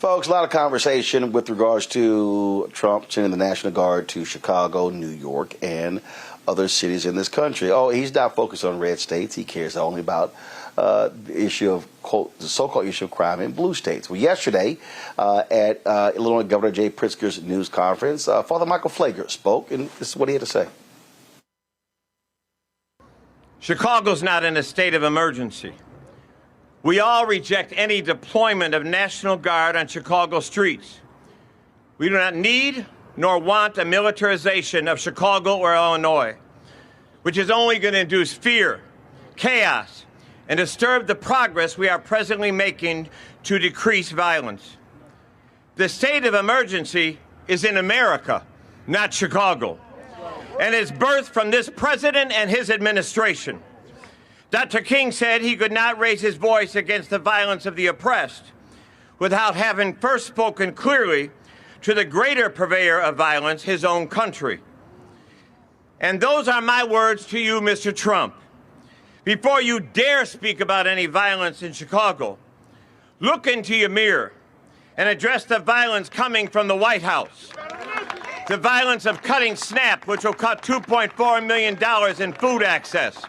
Folks, a lot of conversation with regards to Trump sending the National Guard to Chicago, New York, and other cities in this country. Oh, he's not focused on red states. He cares only about the issue of, quote, the so-called issue of crime in blue states. Well, yesterday at Illinois Governor Jay Pritzker's news conference, Father Michael Pfleger spoke, and this is what he had to say. Chicago's not in a state of emergency. We all reject any deployment of National Guard on Chicago streets. We do not need nor want a militarization of Chicago or Illinois, which is only going to induce fear, chaos, and disturb the progress we are presently making to decrease violence. The state of emergency is in America, not Chicago, and is birthed from this president and his administration. Dr. King said he could not raise his voice against the violence of the oppressed without having first spoken clearly to the greater purveyor of violence, his own country. And those are my words to you, Mr. Trump. Before you dare speak about any violence in Chicago, look into your mirror and address the violence coming from the White House. The violence of cutting SNAP, which will cut $2.4 million in food access,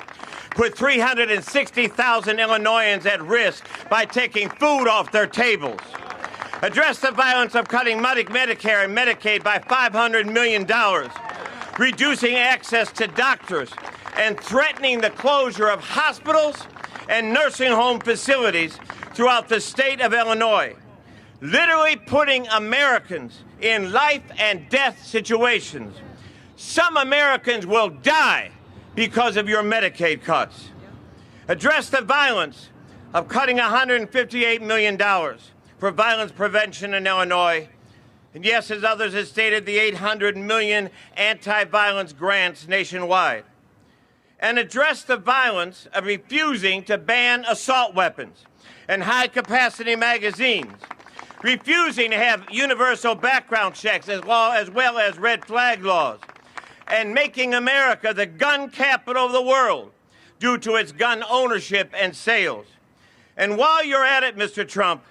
put 360,000 Illinoisans at risk by taking food off their tables. Address the violence of cutting Medicare and Medicaid by $500 million, reducing access to doctors, and threatening the closure of hospitals and nursing home facilities throughout the state of Illinois, literally putting Americans in life and death situations. Some Americans will die because of your Medicaid cuts. Address the violence of cutting $158 million for violence prevention in Illinois. And yes, as others have stated, the $800 million anti-violence grants nationwide. And address the violence of refusing to ban assault weapons and high-capacity magazines, refusing to have universal background checks as well as red flag laws, and making America the gun capital of the world due to its gun ownership and sales. And while you're at it, Mr. Trump,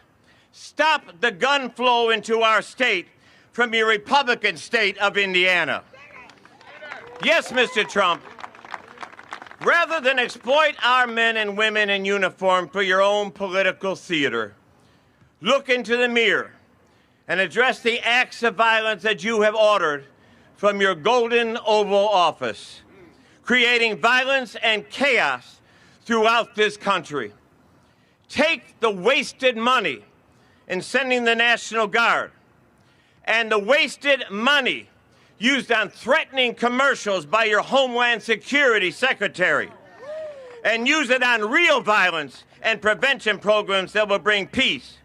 stop the gun flow into our state from your Republican state of Indiana. Yes, Mr. Trump, rather than exploit our men and women in uniform for your own political theater, look into the mirror and address the acts of violence that you have ordered from your golden Oval Office, creating violence and chaos throughout this country. Take the wasted money in sending the National Guard and the wasted money used on threatening commercials by your Homeland Security Secretary and use it on real violence and prevention programs that will bring peace.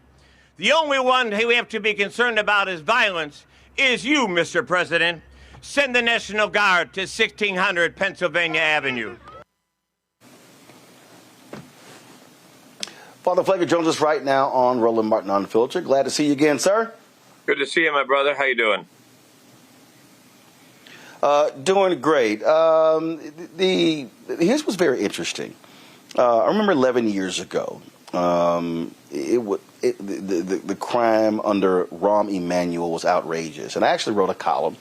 The only one we have to be concerned about is violence is you, Mr. President. Send the National Guard to 1600 Pennsylvania Avenue. Father Pfleger joins us right now on Roland Martin Unfiltered. Glad to see you again, sir. Good to see you, my brother. How you doing? Doing great. Here's what's very interesting. I remember 11 years ago, the crime under Rahm Emanuel was outrageous. And I actually wrote a column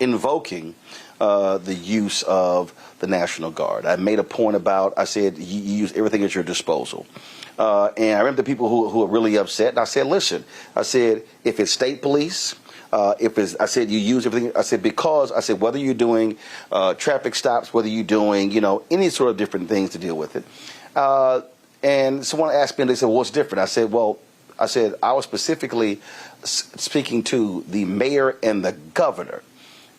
invoking the use of the National Guard. I made a point about, I said, you use everything at your disposal. And I remember the people who were really upset. And I said, listen, I said, if it's state police, I said, you use everything. I said, because, I said, whether you're doing traffic stops, whether you're doing, any sort of different things to deal with it. And someone asked me, and they said, well, what's different? I said, well, I was specifically speaking to the mayor and the governor.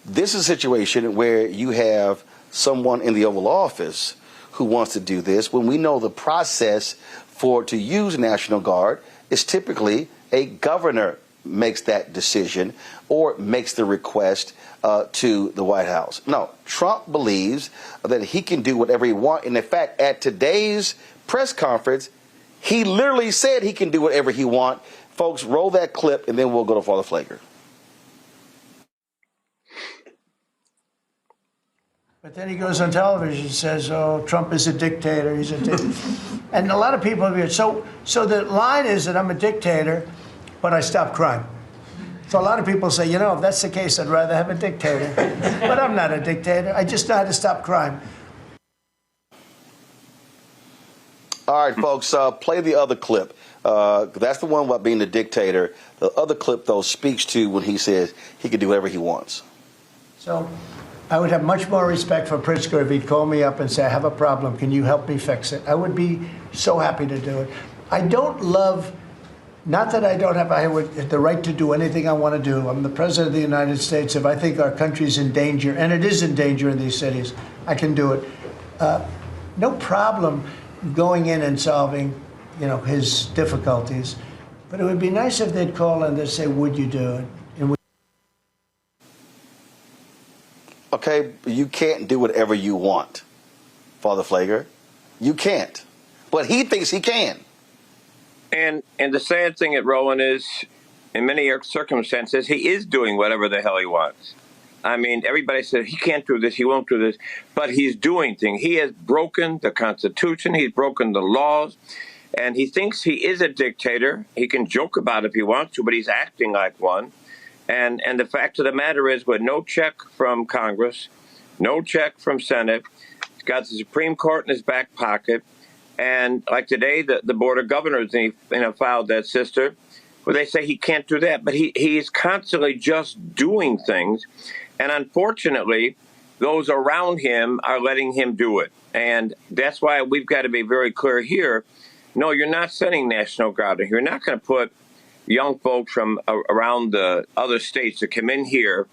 This is a situation where you have someone in the Oval Office who wants to do this, when we know the process to use National Guard is typically a governor makes that decision or makes the request to the White House. No, Trump believes that he can do whatever he wants. And in fact, at today's press conference, he literally said he can do whatever he wants. Folks, roll that clip and then we'll go to Father Pfleger. But then he goes on television and says, oh, Trump is a dictator, he's a dictator. And a lot of people have been, so the line is that I'm a dictator, but I stopped crime. So a lot of people say, you know, if that's the case, I'd rather have a dictator. But I'm not a dictator. I just know how to stop crime. All right, folks, play the other clip. That's the one about being the dictator. The other clip, though, speaks to when he says he can do whatever he wants. So I would have much more respect for Pritzker if he'd call me up and say, I have a problem. Can you help me fix it? I would be so happy to do it. I don't love, not that I don't have the right to do anything I want to do. I'm the president of the United States. If I think our country's in danger, and it is in danger in these cities, I can do it. No problem going in and solving, you know, his difficulties. But it would be nice if they'd call and they'd say, would you do it? And Okay, you can't do whatever you want, Father Pfleger. You can't. But he thinks he can. And the sad thing at Roland is, in many circumstances, he is doing whatever the hell he wants. I mean, everybody says he can't do this, he won't do this, but he's doing things. He has broken the Constitution, he's broken the laws, and he thinks he is a dictator. He can joke about it if he wants to, but he's acting like one. And the fact of the matter is, with no check from Congress, no check from Senate, he's got the Supreme Court in his back pocket, and like today, the Board of Governors filed that sister, where they say he can't do that, but he's constantly just doing things. And unfortunately, those around him are letting him do it. And that's why we've got to be very clear here. No, you're not sending National Guard in here. You're not going to put young folks from around the other states to come in here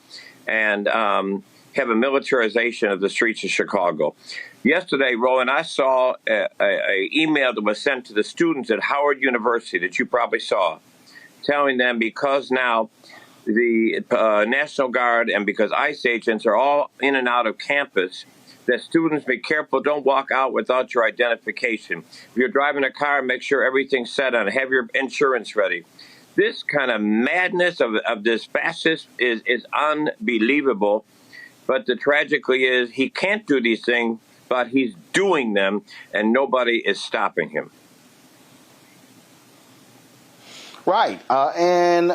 and have a militarization of the streets of Chicago. Yesterday, Roland, I saw an email that was sent to the students at Howard University that you probably saw, telling them because now the National Guard and because ICE agents are all in and out of campus, that students be careful, don't walk out without your identification. If you're driving a car, make sure everything's set on, have your insurance ready. This kind of madness of this fascist is unbelievable. But the tragically is he can't do these things, but he's doing them, and nobody is stopping him. Right. And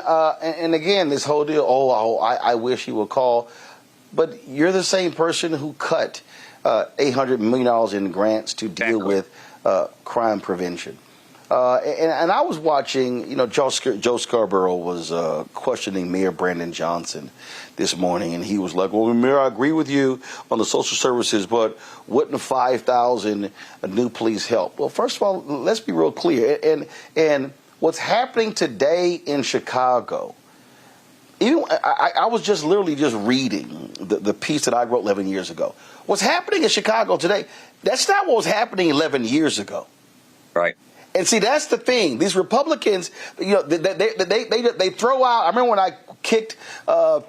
again, this whole deal, I wish he would call. But you're the same person who cut $800 million in grants to deal with crime prevention. And I was watching, you know, Joe Scarborough was questioning Mayor Brandon Johnson this morning, and he was like, well, Mayor, I agree with you on the social services, but wouldn't 5,000 new police help? Well, first of all, let's be real clear. And what's happening today in Chicago, even I was just literally just reading the piece that I wrote 11 years ago. What's happening in Chicago today, that's not what was happening 11 years ago. Right. And see, that's the thing. These Republicans, you know, they throw out. I remember when I kicked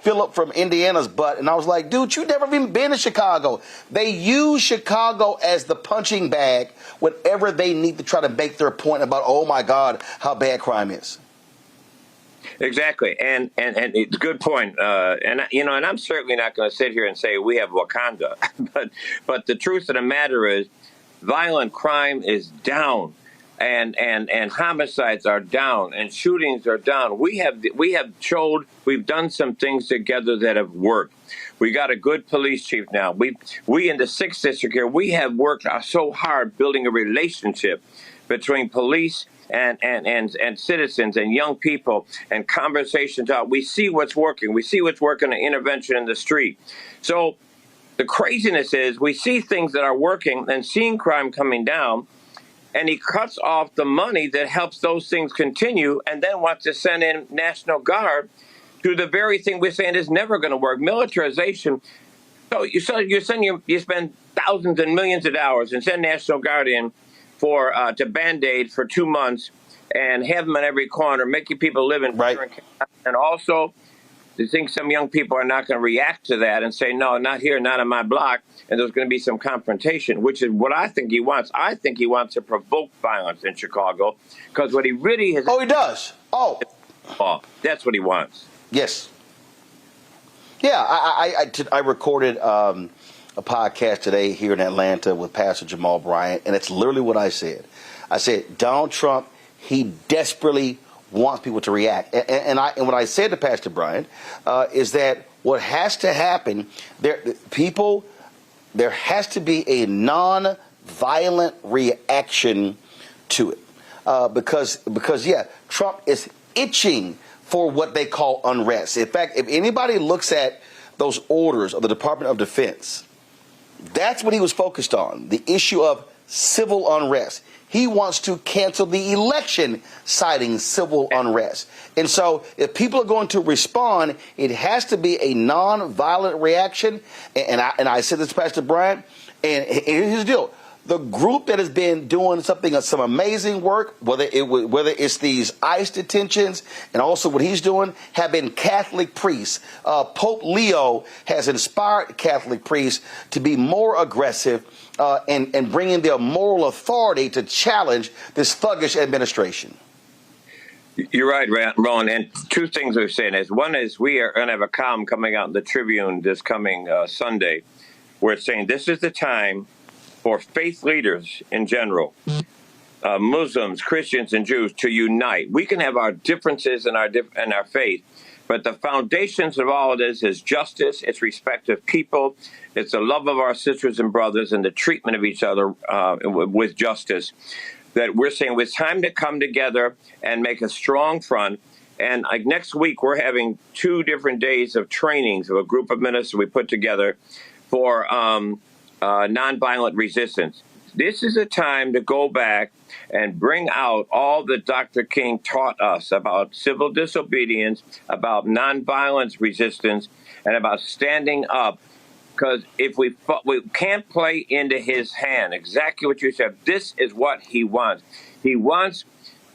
Philip from Indiana's butt, and I was like, dude, you never even been to Chicago. They use Chicago as the punching bag whenever they need to try to make their point about, oh my God, how bad crime is. Exactly, and it's a good point. And I'm certainly not going to sit here and say we have Wakanda, but the truth of the matter is, violent crime is down. And homicides are down, and shootings are down. We have showed we've done some things together that have worked. We got a good police chief now. We in the 6th district here, we have worked so hard building a relationship between police and citizens and young people, and conversations out. We see what's working. We see what's working in intervention in the street. So the craziness is we see things that are working and seeing crime coming down, and he cuts off the money that helps those things continue, and then wants to send in National Guard to the very thing we're saying is never going to work, militarization. So you spend thousands and millions of dollars and send National Guard in to Band-Aid for 2 months and have them on every corner, making people live in right. And also, I think some young people are not going to react to that and say, no, not here, not on my block, and there's going to be some confrontation, which is what I think he wants. I think he wants to provoke violence in Chicago, because what he really has... Oh, he does? Oh. That's what he wants. Yes. Yeah, I recorded a podcast today here in Atlanta with Pastor Jamal Bryant, and it's literally what I said. I said, Donald Trump, he desperately wants people to react. And what I said to Pastor Bryant is that what has to happen, there has to be a non-violent reaction to it. Because yeah, Trump is itching for what they call unrest. In fact, if anybody looks at those orders of the Department of Defense, that's what he was focused on, the issue of civil unrest. He wants to cancel the election citing civil unrest. And so if people are going to respond, it has to be a non-violent reaction. And I said this to Pastor Bryant, and here's the deal. The group that has been doing some amazing work, whether it's these ICE detentions and also what he's doing, have been Catholic priests. Pope Leo has inspired Catholic priests to be more aggressive and bringing their moral authority to challenge this thuggish administration. You're right, Roland. And two things we're saying is, one is we are going to have a column coming out in the Tribune this coming Sunday, where it's saying this is the time for faith leaders in general, Muslims, Christians, and Jews to unite. We can have our differences in our faith, but the foundations of all of this is justice, it's respect of people, it's the love of our sisters and brothers, and the treatment of each other with justice. That we're saying it's time to come together and make a strong front. And like next week, we're having 2 different days of trainings of a group of ministers we put together for nonviolent resistance. This is a time to go back and bring out all that Dr. King taught us about civil disobedience, about nonviolence resistance, and about standing up. Because if we can't play into his hand, exactly what you said, this is what he wants. He wants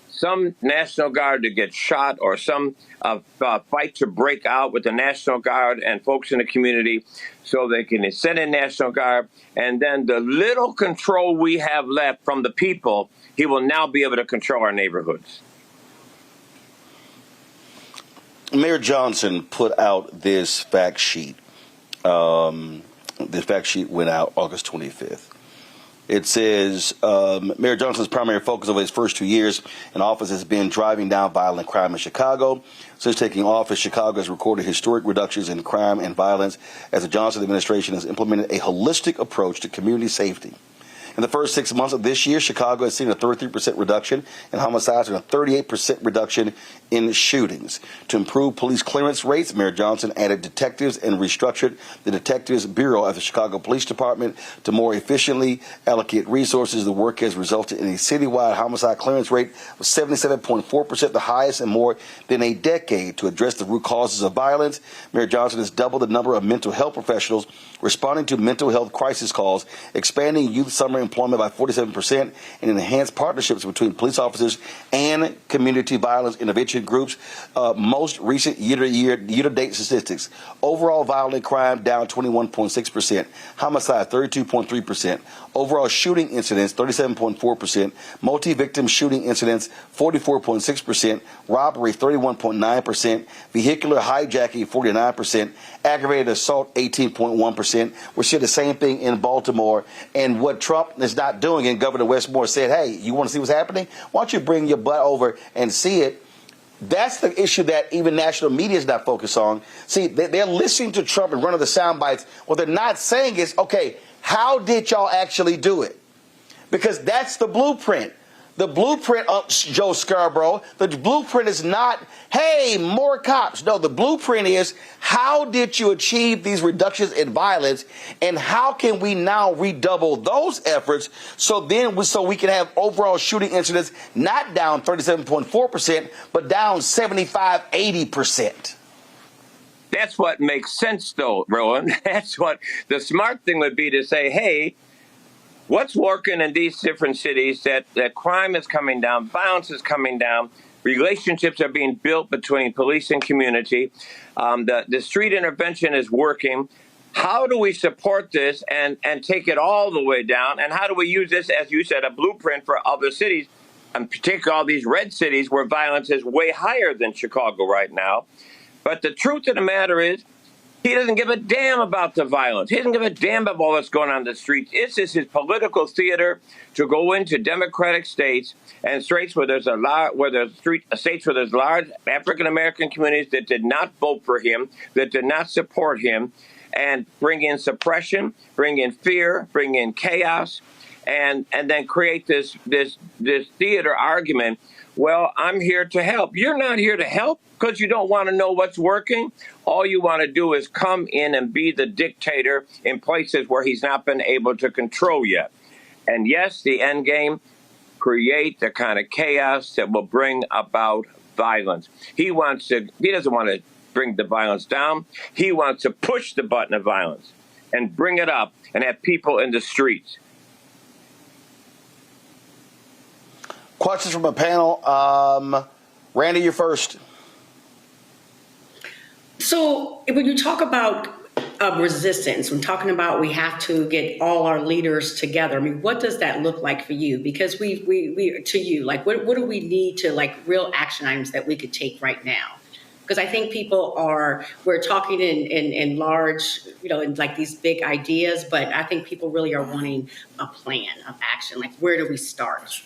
some National Guard to get shot or some fight to break out with the National Guard and folks in the community so they can send in National Guard. And then the little control we have left from the people, he will now be able to control our neighborhoods. Mayor Johnson put out this fact sheet. The fact sheet went out August 25th. It says Mayor Johnson's primary focus over his first 2 years in office has been driving down violent crime in Chicago. Since taking office, Chicago has recorded historic reductions in crime and violence as the Johnson administration has implemented a holistic approach to community safety. In the first 6 months of this year, Chicago has seen a 33% reduction in homicides and a 38% reduction in shootings. To improve police clearance rates, Mayor Johnson added detectives and restructured the Detectives Bureau of the Chicago Police Department to more efficiently allocate resources. The work has resulted in a citywide homicide clearance rate of 77.4%, the highest in more than a decade. To address the root causes of violence, Mayor Johnson has doubled the number of mental health professionals responding to mental health crisis calls, expanding youth summer employment by 47%, and enhanced partnerships between police officers and community violence intervention groups. Most recent year-to-date statistics: overall violent crime down 21.6%, homicide 32.3%, overall shooting incidents 37.4%, multi-victim shooting incidents 44.6%, robbery 31.9%, vehicular hijacking 49%, aggravated assault 18.1%. We're seeing the same thing in Baltimore. And what Trump is not doing, and Governor Westmore said, hey, you want to see what's happening? Why don't you bring your butt over and see it? That's the issue that even national media is not focused on. See, they're listening to Trump and running the sound bites. What they're not saying is, okay, how did y'all actually do it? Because that's the blueprint. The blueprint of Joe Scarborough, the blueprint is not, hey, more cops. No, the blueprint is, how did you achieve these reductions in violence, and how can we now redouble those efforts so we can have overall shooting incidents not down 37.4%, but down 75-80%. That's what makes sense, though, Roland. That's what the smart thing would be, to say, hey, what's working in these different cities, that crime is coming down, violence is coming down, relationships are being built between police and community, the street intervention is working. How do we support this and take it all the way down? And how do we use this, as you said, a blueprint for other cities, and particularly all these red cities where violence is way higher than Chicago right now? But the truth of the matter is, He doesn't give a damn about the violence. He doesn't give a damn about what's going on in the streets. It's just his political theater to go into democratic states and states where there's states where there's large African American communities that did not vote for him, that did not support him, and bring in suppression, bring in fear, bring in chaos, and then create this theater argument. Well, I'm here to help. You're not here to help because you don't want to know what's working. All you want to do is come in and be the dictator in places where he's not been able to control yet. And yes, the end game, create the kind of chaos that will bring about violence. He doesn't want to bring the violence down. He wants to push the button of violence and bring it up and have people in the streets. Questions from a panel. Randy, you're first. So when you talk about resistance, when talking about we have to get all our leaders together, I mean, what does that look like for you? Because we to you, like, what do we need to, like, real action items that we could take right now? Because I think we're talking in large, in like these big ideas, but I think people really are wanting a plan of action. Like, where do we start?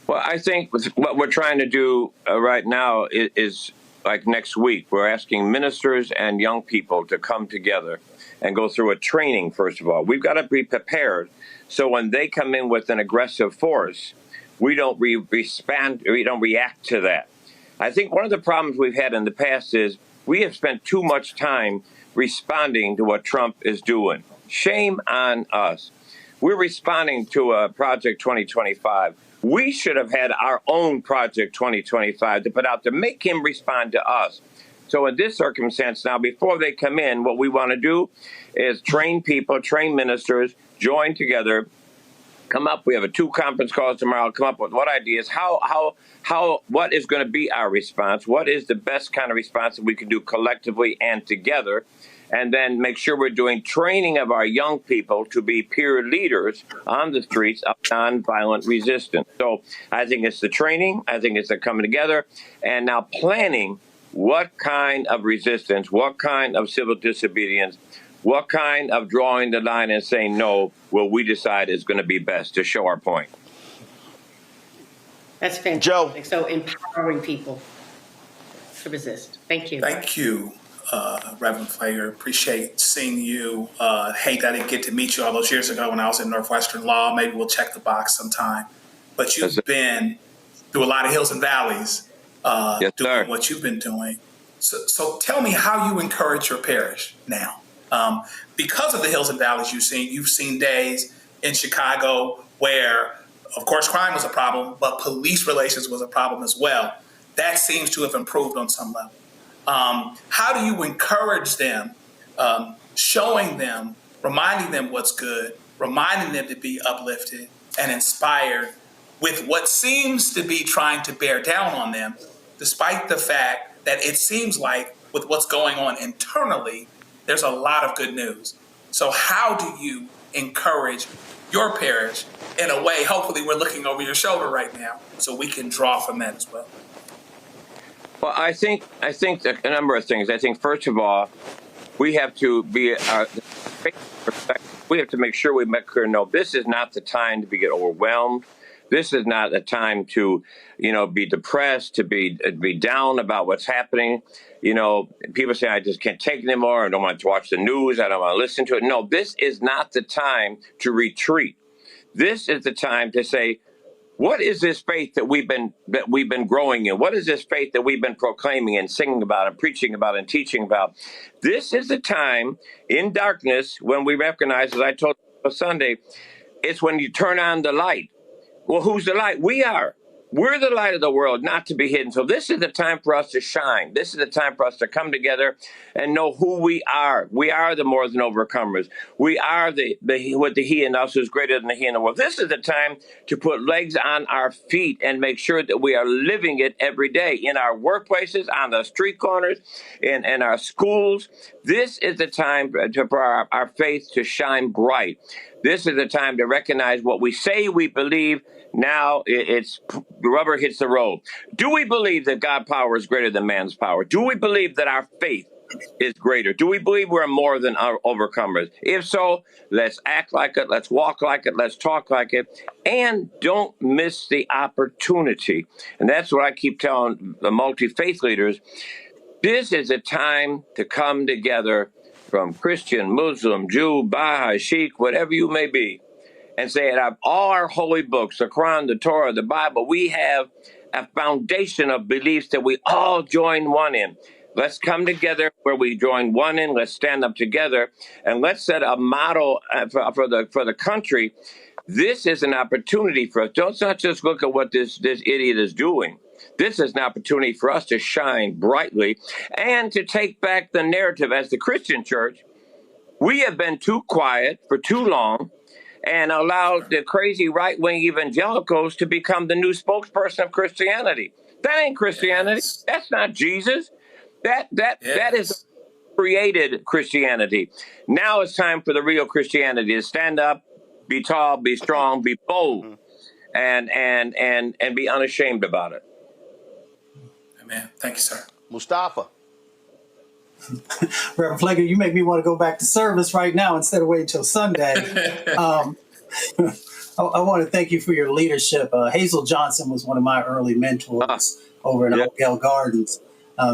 Well, I think what we're trying to do right now is like next week, we're asking ministers and young people to come together and go through a training, first of all. We've got to be prepared so when they come in with an aggressive force, we don't respond, we don't react to that. I think one of the problems we've had in the past is we have spent too much time responding to what Trump is doing. Shame on us. We're responding to a Project 2025. We should have had our own Project 2025 to put out to make him respond to us. So in this circumstance now, before they come in, what we want to do is train people, train ministers, join together, come up. We have 2 conference calls tomorrow. Come up with what ideas, what is going to be our response? What is the best kind of response that we can do collectively and together? And then make sure we're doing training of our young people to be peer leaders on the streets of nonviolent resistance. So I think it's the training. I think it's the coming together and now planning what kind of resistance, what kind of civil disobedience, what kind of drawing the line and saying no will we decide is going to be best to show our point. That's fantastic. Joe. So empowering people to resist. Thank you. Thank you, Reverend Pfleger. Appreciate seeing you. Hate that I didn't get to meet you all those years ago when I was in Northwestern Law. Maybe we'll check the box sometime. But you've been through a lot of hills and valleys doing what you've been doing. So tell me how you encourage your parish now. Because of the hills and valleys you've seen days in Chicago where, of course, crime was a problem, but police relations was a problem as well. That seems to have improved on some level. How do you encourage them, showing them, reminding them what's good, reminding them to be uplifted and inspired with what seems to be trying to bear down on them, despite the fact that it seems like with what's going on internally, there's a lot of good news. So how do you encourage your parish in a way, hopefully we're looking over your shoulder right now, so we can draw from that as well? Well, I think that a number of things. I think, first of all, we have to be we have to make sure we make clear, no, this is not the time to get overwhelmed. This is not a time to, be depressed, to be down about what's happening. People say, I just can't take it anymore. I don't want to watch the news. I don't want to listen to it. No, this is not the time to retreat. This is the time to say, what is this faith that we've been growing in? What is this faith that we've been proclaiming and singing about and preaching about and teaching about? This is the time in darkness when we recognize, as I told you Sunday, it's when you turn on the light. Well, who's the light? We are. We're the light of the world, not to be hidden. So this is the time for us to shine. This is the time for us to come together and know who we are. We are the more than overcomers. We are the he in us who's greater than the he in the world. This is the time to put legs on our feet and make sure that we are living it every day in our workplaces, on the street corners, in our schools. This is the time for our faith to shine bright. This is the time to recognize what we say we believe. Now it's the rubber hits the road. Do we believe that God's power is greater than man's power? Do we believe that our faith is greater? Do we believe we're more than our overcomers? If so, let's act like it, let's walk like it, let's talk like it, and don't miss the opportunity. And that's what I keep telling the multi-faith leaders. This is a time to come together from Christian, Muslim, Jew, Baha'i, Sikh, whatever you may be, and say, out of all our holy books, the Quran, the Torah, the Bible, we have a foundation of beliefs that we all join one in. Let's come together where we join one in. Let's stand up together, and let's set a model for the country. This is an opportunity for us. Don't not just look at what this idiot is doing. This is an opportunity for us to shine brightly and to take back the narrative. As the Christian church, we have been too quiet for too long and allowed the crazy right-wing evangelicals to become the new spokesperson of Christianity. That ain't Christianity. Yes. That's not Jesus. That Yes. is created Christianity. Now it's time for the real Christianity to stand up, be tall, be strong, be bold, and be unashamed about it. Amen. Thank you, sir. Mustafa. Reverend Pfleger, you make me want to go back to service right now instead of waiting until Sunday. I want to thank you for your leadership. Hazel Johnson was one of my early mentors over in Oakdale Gardens.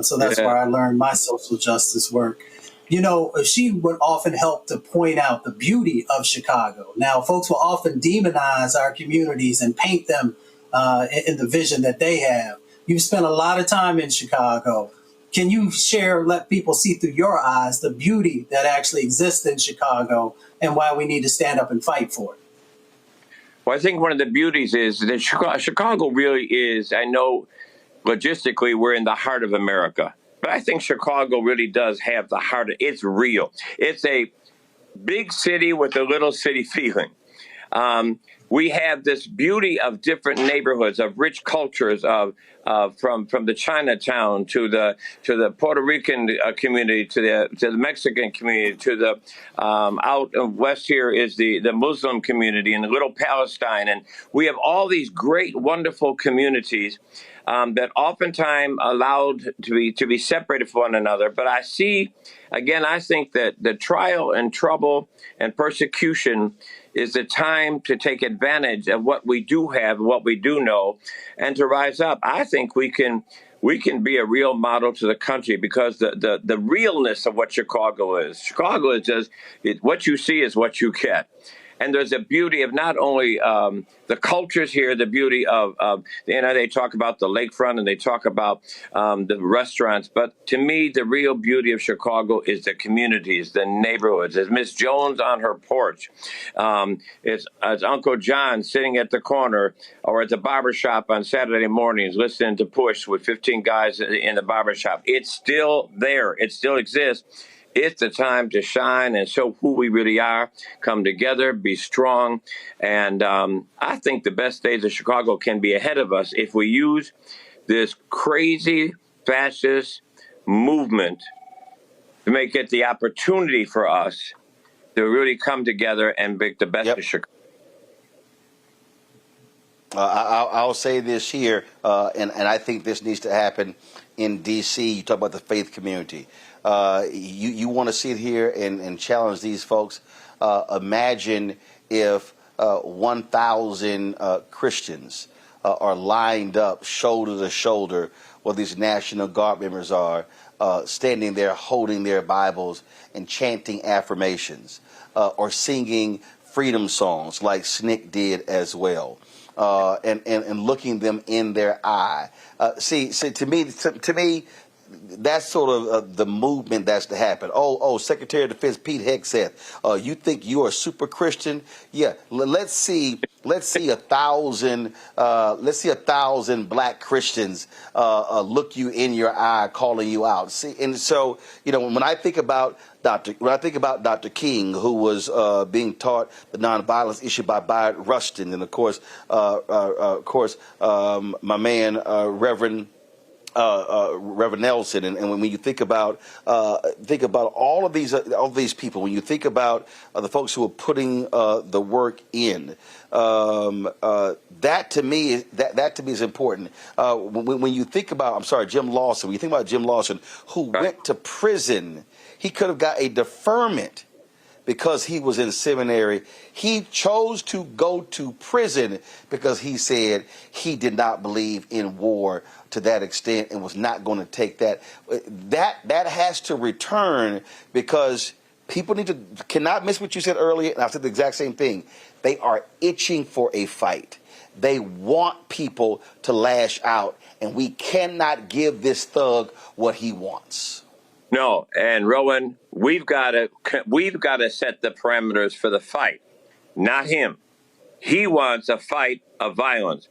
So that's where I learned my social justice work. You know, she would often help to point out the beauty of Chicago. Now, folks will often demonize our communities and paint them in the vision that they have. You've spent a lot of time in Chicago. Can you share, let people see through your eyes the beauty that actually exists in Chicago and why we need to stand up and fight for it? Well, I think one of the beauties is that Chicago really is, I know logistically we're in the heart of America, but I think Chicago really does have the heart. It's real. It's a big city with a little city feeling. We have this beauty of different neighborhoods, of rich cultures, from the Chinatown to the Puerto Rican community, to the Mexican community, to the out west here is the Muslim community and the Little Palestine, and we have all these great, wonderful communities that oftentimes allowed to be separated from one another. But I see, again, I think that the trial and trouble and persecution is the time to take advantage of what we do have, what we do know, and to rise up. I think we can be a real model to the country because the realness of what Chicago is. Chicago is just what you see is what you get. And there's a beauty of not only the cultures here, the beauty of, they talk about the lakefront and they talk about the restaurants. But to me, the real beauty of Chicago is the communities, the neighborhoods. It's Miss Jones on her porch. It's Uncle John sitting at the corner or at the barbershop on Saturday mornings listening to Push with 15 guys in the barbershop. It's still there. It still exists. It's the time to shine and show who we really are, come together, be strong. And I think the best days of Chicago can be ahead of us if we use this crazy fascist movement to make it the opportunity for us to really come together and make the best of Chicago. I'll say this here, and I think this needs to happen in D.C. You talk about the faith community. You want to sit here and challenge these folks. Imagine if 1,000 Christians are lined up shoulder to shoulder where these National Guard members are, standing there holding their Bibles and chanting affirmations or singing freedom songs like Snick did as well. And looking them in their eye. See, to me, that's sort of the movement that's to happen. Secretary of Defense Pete Hegseth, you think you're a super Christian? Yeah, let's see 1,000 black Christians look you in your eye, calling you out. See, and so when I think about Dr. King, who was being taught the nonviolence issue by Bayard Rustin, and of course, my man Reverend Reverend Nelson, and when you think about all of these people, when you think about the folks who are putting the work in, that to me is important. When you think about, Jim Lawson. When you think about Jim Lawson, who went to prison, he could have got a deferment because he was in seminary. He chose to go to prison because he said he did not believe in war to that extent and was not going to take that. That has to return, because people cannot miss what you said earlier, and I've said the exact same thing. They are itching for a fight. They want people to lash out, and we cannot give this thug what he wants. No, and Roland, we've got to set the parameters for the fight, not him. He wants a fight of violence.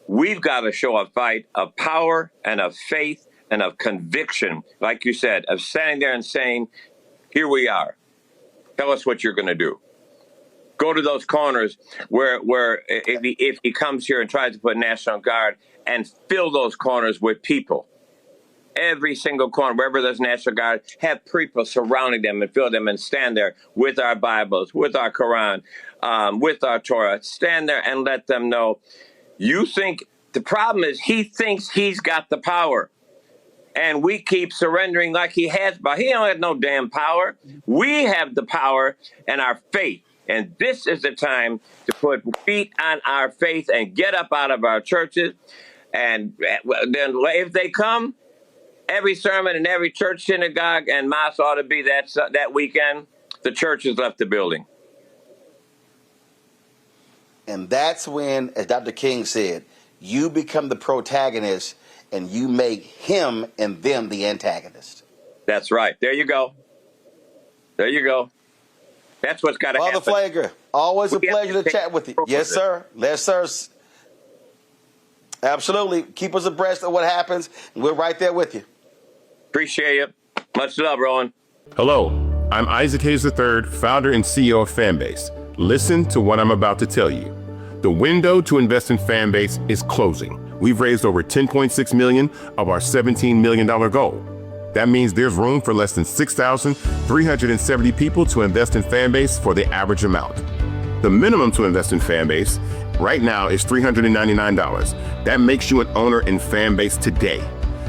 We've got to show a fight of power and of faith and of conviction, like you said, of standing there and saying, here we are. Tell us what you're going to do. Go to those corners where if he comes here and tries to put National Guard, and fill those corners with people. Every single corner, wherever there's National Guard, have people surrounding them and fill them and stand there with our Bibles, with our Quran, with our Torah. Stand there and let them know. You think the problem is he thinks he's got the power, and we keep surrendering like he has, but he don't have no damn power. We have the power and our faith, and this is the time to put feet on our faith and get up out of our churches. And then if they come, every sermon in every church, synagogue, and mosque ought to be that weekend. The church has left the building. And that's when, as Dr. King said, you become the protagonist and you make him and them the antagonist. That's right. There you go. There you go. That's what's got to happen. Father Pfleger, always a pleasure to chat with you. Yes, sir. Yes, sir. Absolutely. Keep us abreast of what happens, and we're right there with you. Appreciate you. Much love, Roland. Hello, I'm Isaac Hayes III, founder and CEO of Fanbase. Listen to what I'm about to tell you. The window to invest in Fanbase is closing. We've raised over $10.6 million of our $17 million goal. That means there's room for less than 6,370 people to invest in Fanbase for the average amount. The minimum to invest in Fanbase right now is $399. That makes you an owner in Fanbase today.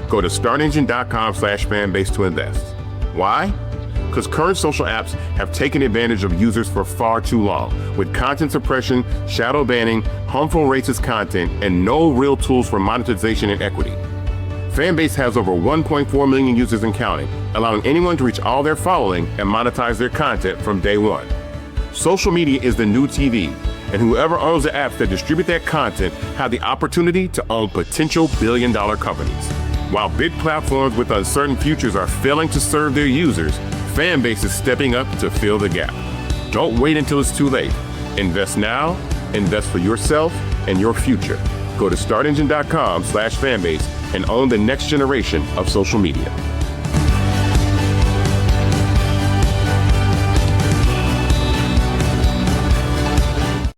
Go to startengine.com/fanbase to invest. Why? Because current social apps have taken advantage of users for far too long, with content suppression, shadow banning, harmful racist content, and no real tools for monetization and equity. Fanbase has over 1.4 million users and counting, allowing anyone to reach all their following and monetize their content from day one. Social media is the new TV, and whoever owns the apps that distribute that content have the opportunity to own potential billion-dollar companies. While big platforms with uncertain futures are failing to serve their users, Fanbase is stepping up to fill the gap. Don't wait until it's too late. Invest now, invest for yourself and your future. Go to startengine.com/fanbase and own the next generation of social media.